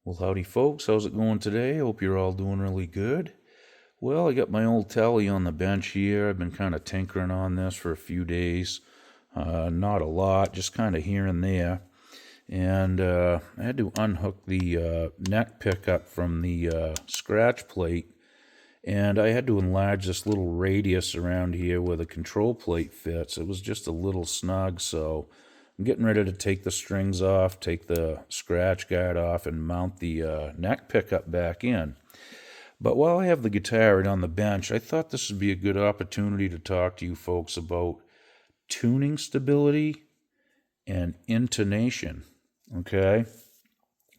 Well, howdy, folks. How's it going today? Hope you're all doing really good. Well, I got my old telly on the bench here. I've been kind of tinkering on this for a few days. Not a lot, just kind of here and there. And I had to unhook the neck pickup from the scratch plate. And I had to enlarge this little radius around here where the control plate fits. It was just a little snug, so I'm getting ready to take the strings off, take the scratch guard off, and mount the neck pickup back in. But while I have the guitar right on the bench, I thought this would be a good opportunity to talk to you folks about tuning stability and intonation. Okay?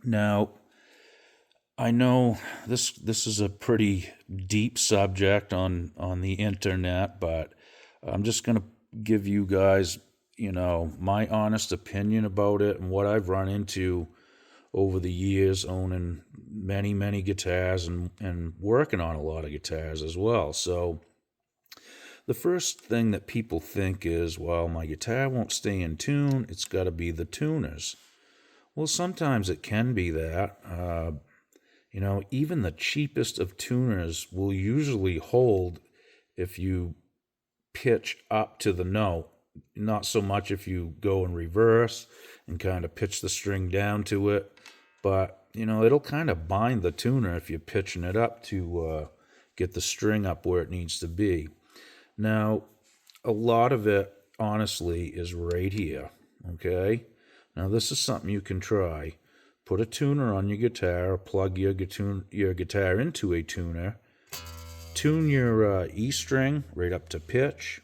Now, I know this is a pretty deep subject on the internet, but I'm just going to give you guys, my honest opinion about it and what I've run into over the years owning many, many guitars and working on a lot of guitars as well. So the first thing that people think is, well, my guitar won't stay in tune. It's got to be the tuners. Well, sometimes it can be that. Even the cheapest of tuners will usually hold if you pitch up to the note, not so much if you go in reverse and kind of pitch the string down to it, but, it'll kind of bind the tuner if you're pitching it up to get the string up where it needs to be. Now, a lot of it, honestly, is right here, okay? Now, this is something you can try. Put a tuner on your guitar, plug your guitar into a tuner, tune your E string right up to pitch,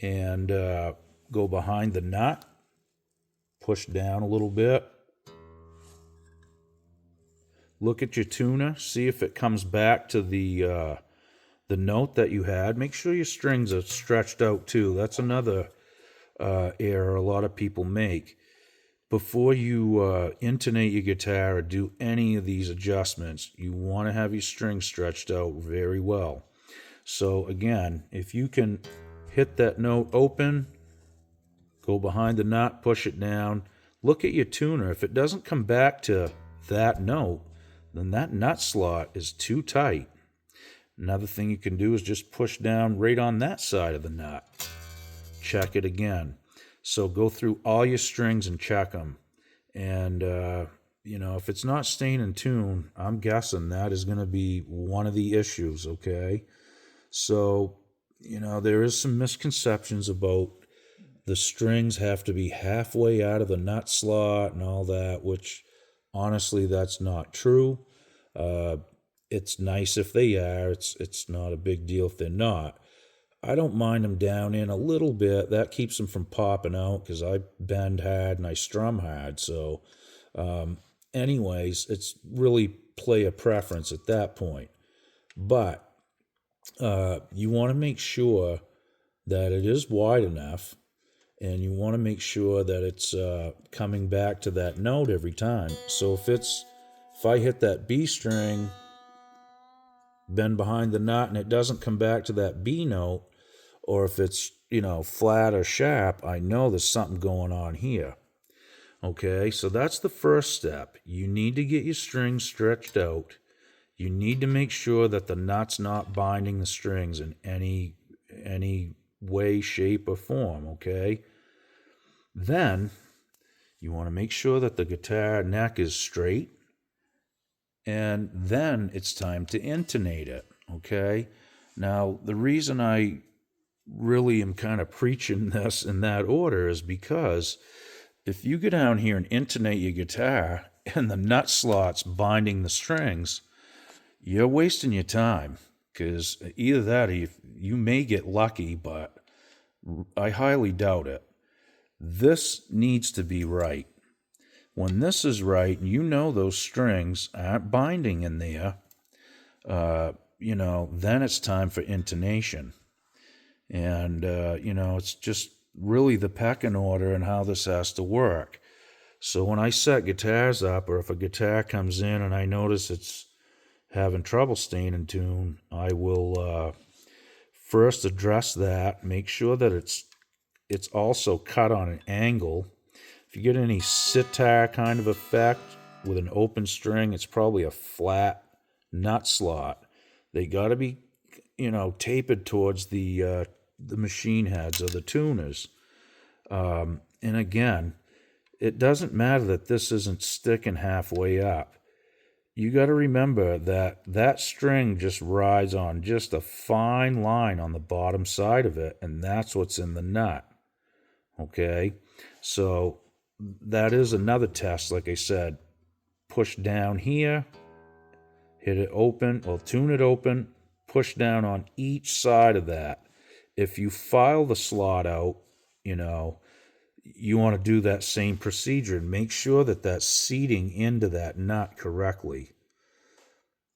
and go behind the nut, push down a little bit. Look at your tuner, see if it comes back to the note that you had. Make sure your strings are stretched out too. That's another error a lot of people make. Before you intonate your guitar or do any of these adjustments, you want to have your strings stretched out very well. So again, if you can hit that note open, go behind the nut, push it down, look at your tuner. If it doesn't come back to that note, then that nut slot is too tight. Another thing you can do is just push down right on that side of the nut. Check it again. So go through all your strings and check them. And, if it's not staying in tune, I'm guessing that is going to be one of the issues, okay? So, there is some misconceptions about the strings have to be halfway out of the nut slot and all that, which honestly, that's not true. It's nice if they are. It's not a big deal if they're not. I don't mind them down in a little bit. That keeps them from popping out because I bend hard and I strum hard. So, anyways, it's really play a preference at that point. But you want to make sure that it is wide enough, and you want to make sure that it's coming back to that note every time. So if I hit that B string, bend behind the nut, and it doesn't come back to that B note, or if it's, flat or sharp, I know there's something going on here. Okay, so that's the first step. You need to get your strings stretched out. You need to make sure that the nut's not binding the strings in any way, shape, or form, okay? Then you want to make sure that the guitar neck is straight, and then it's time to intonate it, okay? Now, the reason I really am kind of preaching this in that order is because if you go down here and intonate your guitar and the nut slot's binding the strings, you're wasting your time, because either that or you may get lucky, but I highly doubt it. This needs to be right. When this is right, and those strings aren't binding in there, then it's time for intonation. And, it's just really the pecking order and how this has to work. So when I set guitars up, or if a guitar comes in and I notice it's having trouble staying in tune, I will first address that, make sure that it's also cut on an angle. If you get any sitar kind of effect, with an open string, it's probably a flat nut slot. They got to be, tapered towards the machine heads or the tuners. And again, it doesn't matter that this isn't sticking halfway up. You got to remember that that string just rides on just a fine line on the bottom side of it, and that's what's in the nut. Okay? So that is another test, like I said. Push down here, hit it open, or tune it open, push down on each side of that. If you file the slot out, you want to do that same procedure and make sure that that's seating into that nut correctly.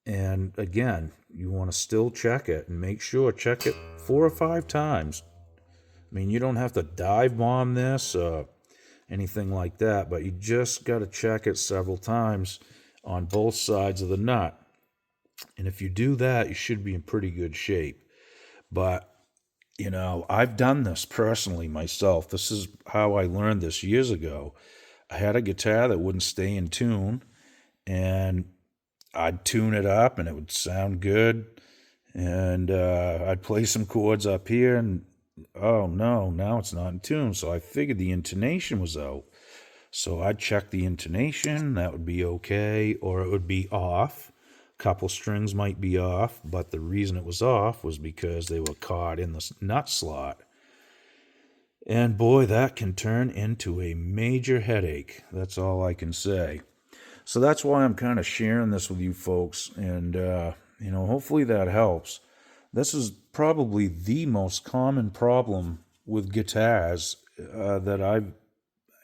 And again, you want to still check it and check it 4 or 5 times. I mean, you don't have to dive bomb this or anything like that, but you just got to check it several times on both sides of the nut. And if you do that, you should be in pretty good shape. But I've done this personally myself. This is how I learned this years ago. I had a guitar that wouldn't stay in tune, and I'd tune it up, and it would sound good. And I'd play some chords up here, and oh no, now it's not in tune. So I figured the intonation was out. So I'd check the intonation. That would be okay, or it would be off. Couple strings might be off, but the reason it was off was because they were caught in the nut slot. And boy, that can turn into a major headache. That's all I can say. So that's why I'm kind of sharing this with you folks, and hopefully that helps. This is probably the most common problem with guitars that I've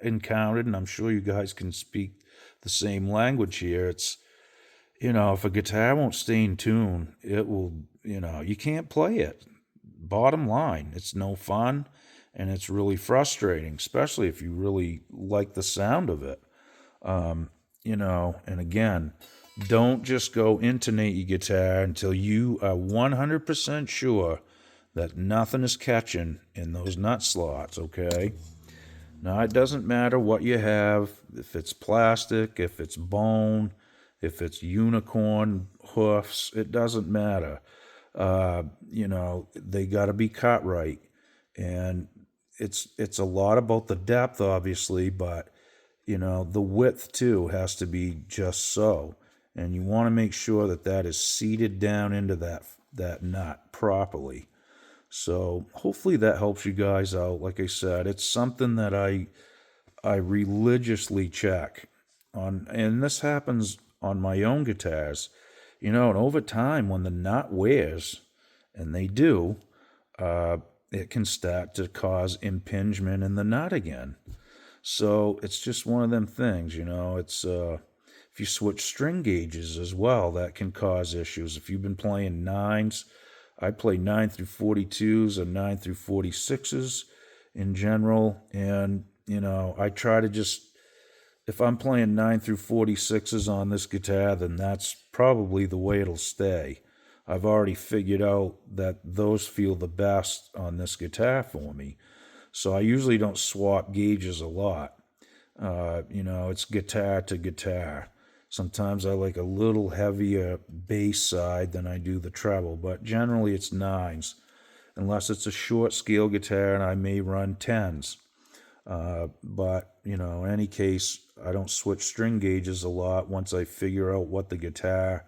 encountered, and I'm sure you guys can speak the same language here. It's if a guitar won't stay in tune, it will, you can't play it. Bottom line, it's no fun, and it's really frustrating, especially if you really like the sound of it. And again, don't just go intonate your guitar until you are 100% sure that nothing is catching in those nut slots, okay? Now, it doesn't matter what you have, if it's plastic, if it's bone, if it's unicorn hoofs, it doesn't matter. They got to be cut right. And it's a lot about the depth, obviously, but, the width, too, has to be just so. And you want to make sure that that is seated down into that nut properly. So hopefully that helps you guys out. Like I said, it's something that I religiously check on, and this happens on my own guitars, and over time when the nut wears, and they do, it can start to cause impingement in the nut again. So it's just one of them things, it's if you switch string gauges as well, that can cause issues. If you've been playing 9s, I play 9 through 42s and 9 through 46s in general, and I try to just, if I'm playing 9 through 46s on this guitar, then that's probably the way it'll stay. I've already figured out that those feel the best on this guitar for me. So I usually don't swap gauges a lot. It's guitar to guitar. Sometimes I like a little heavier bass side than I do the treble, but generally it's 9s. Unless it's a short scale guitar, and I may run 10s. But, in any case, I don't switch string gauges a lot once I figure out what the guitar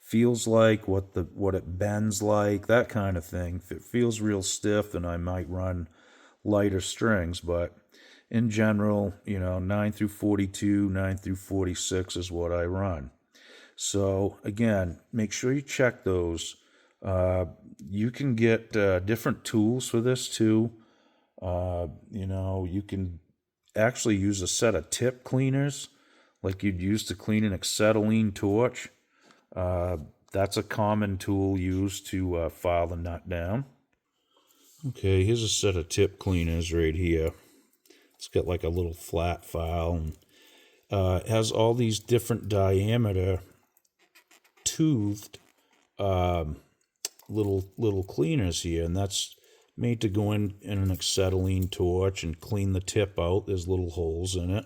feels like, what it bends like, that kind of thing. If it feels real stiff, then I might run lighter strings, but in general, 9 through 42, 9 through 46 is what I run. So again, make sure you check those. You can get different tools for this too. You can actually use a set of tip cleaners like you'd use to clean an acetylene torch. That's a common tool used to file the nut down. Okay, here's a set of tip cleaners right here. It's got like a little flat file, and it has all these different diameter toothed little cleaners here, and that's made to go in an acetylene torch and clean the tip out. There's little holes in it.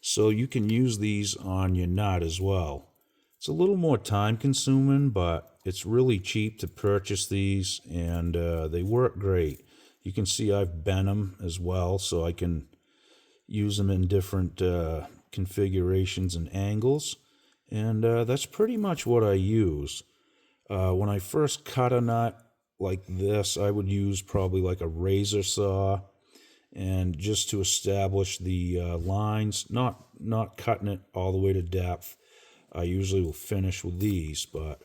So you can use these on your nut as well. It's a little more time consuming, but it's really cheap to purchase these, and they work great. You can see I've bent them as well, so I can use them in different configurations and angles. And that's pretty much what I use. When I first cut a nut like this, I would use probably like a razor saw, and just to establish the lines, not cutting it all the way to depth. I usually will finish with these, but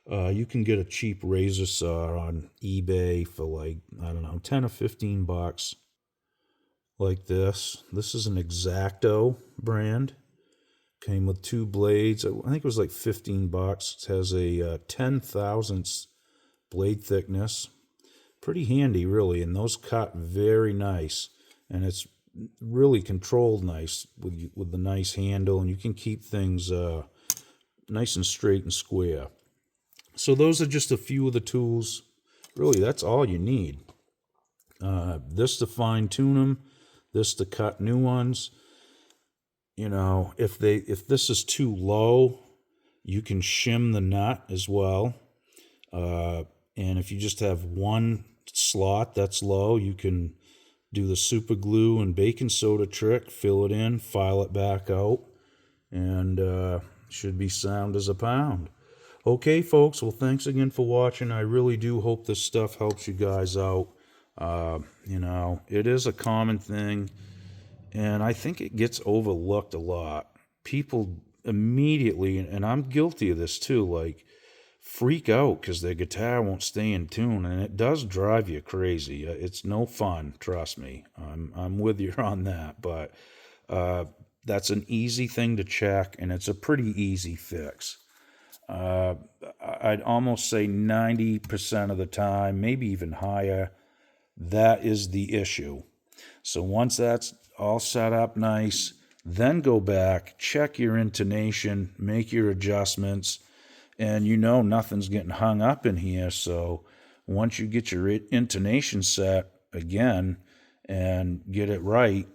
you can get a cheap razor saw on eBay for like, I don't know, 10 or 15 bucks, like this. This is an X-Acto brand. Came with 2 blades. I think it was like 15 bucks. It has a 10 thousandths blade thickness. Pretty handy, really, and those cut very nice. And it's really controlled nice with the nice handle, and you can keep things nice and straight and square. So those are just a few of the tools. Really, that's all you need. This to fine tune them, this to cut new ones. You know, if this is too low, you can shim the nut as well. And if you just have one slot that's low, you can do the super glue and baking soda trick, fill it in, file it back out, and should be sound as a pound. Okay, folks, well, thanks again for watching. I really do hope this stuff helps you guys out. You know, it is a common thing, and I think it gets overlooked a lot. People immediately, and I'm guilty of this too, like, freak out because their guitar won't stay in tune, and it does drive you crazy. It's no fun, trust me. I'm with you on that, but that's an easy thing to check, and it's a pretty easy fix. I'd almost say 90% of the time, maybe even higher, that is the issue. So once that's all set up nice, then go back, check your intonation, make your adjustments, and you know nothing's getting hung up in here. So once you get your intonation set again and get it right,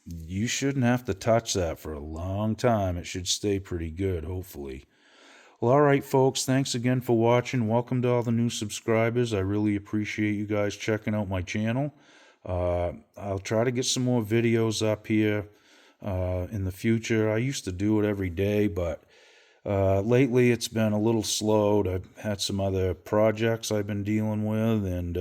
you shouldn't have to touch that for a long time. It should stay pretty good, hopefully. Well, all right, folks, thanks again for watching. Welcome to all the new subscribers. I really appreciate you guys checking out my channel. I'll try to get some more videos up here in the future. I used to do it every day, but lately it's been a little slowed. I've had some other projects I've been dealing with, and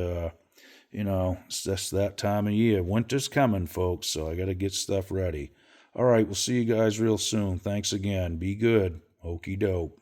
you know, it's just that time of year. Winter's coming, folks, so I got to get stuff ready. All right, we'll see you guys real soon. Thanks again. Be good. Okey doke.